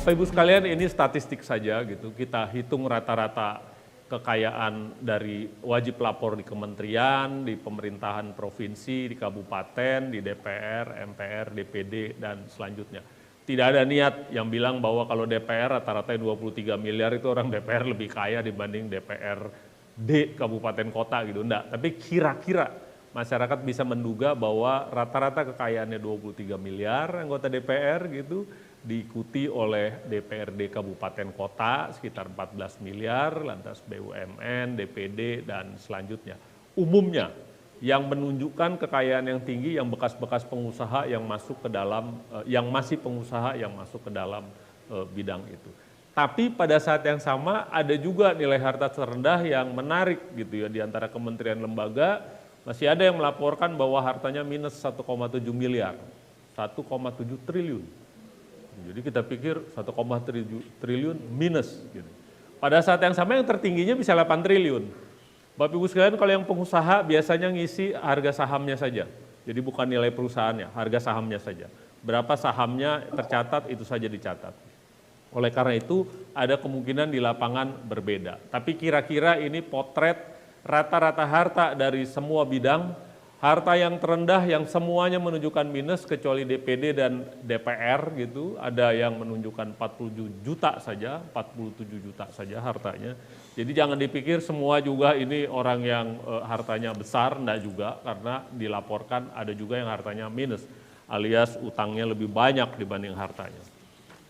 Bapak Ibu sekalian, ini statistik saja gitu. Kita hitung rata-rata kekayaan dari wajib lapor di kementerian, di pemerintahan provinsi, di kabupaten, di DPR, MPR, DPD, dan selanjutnya. Tidak ada niat yang bilang bahwa kalau DPR rata-rata 23 miliar itu orang DPR lebih kaya dibanding DPRD kabupaten kota gitu. Enggak, tapi kira-kira masyarakat bisa menduga bahwa rata-rata kekayaannya 23 miliar anggota DPR gitu, diikuti oleh DPRD kabupaten kota sekitar 14 miliar, lantas BUMN, DPD, dan selanjutnya. Umumnya yang menunjukkan kekayaan yang tinggi yang bekas-bekas pengusaha yang masuk ke dalam, yang masih pengusaha yang masuk ke dalam bidang itu. Tapi pada saat yang sama ada juga nilai harta terendah yang menarik gitu ya, di antara kementerian lembaga masih ada yang melaporkan bahwa hartanya minus 1,7 miliar, 1,7 triliun. Jadi kita pikir 1,7 triliun minus. Gitu. Pada saat yang sama yang tertingginya bisa 8 triliun. Bapak Ibu sekalian, kalau yang pengusaha biasanya ngisi harga sahamnya saja. Jadi bukan nilai perusahaannya, harga sahamnya saja. Berapa sahamnya tercatat, itu saja dicatat. Oleh karena itu ada kemungkinan di lapangan berbeda. Tapi kira-kira ini potret rata-rata harta dari semua bidang. Harta yang terendah yang semuanya menunjukkan minus kecuali DPD dan DPR gitu, ada yang menunjukkan 47 juta saja, 47 juta saja hartanya. Jadi jangan dipikir semua juga ini orang yang hartanya besar, enggak juga, karena dilaporkan ada juga yang hartanya minus, alias utangnya lebih banyak dibanding hartanya.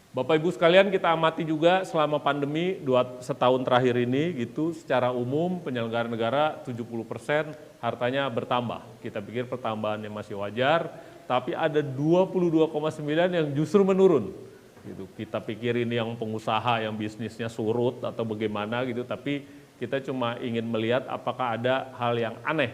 Bapak Ibu sekalian, kita amati juga selama pandemi setahun terakhir ini gitu, secara umum penyelenggara negara 70% hartanya bertambah. Kita pikir pertambahannya masih wajar, tapi ada 22,9 yang justru menurun. Gitu. Kita pikir ini yang pengusaha yang bisnisnya surut atau bagaimana gitu, tapi kita cuma ingin melihat apakah ada hal yang aneh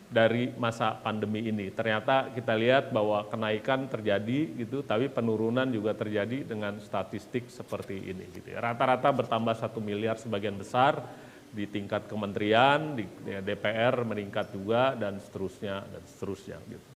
dari masa pandemi ini. Ternyata kita lihat bahwa kenaikan terjadi gitu, tapi penurunan juga terjadi dengan statistik seperti ini. Gitu ya. Rata-rata bertambah 1 miliar sebagian besar di tingkat kementerian, di DPR meningkat juga dan seterusnya gitu.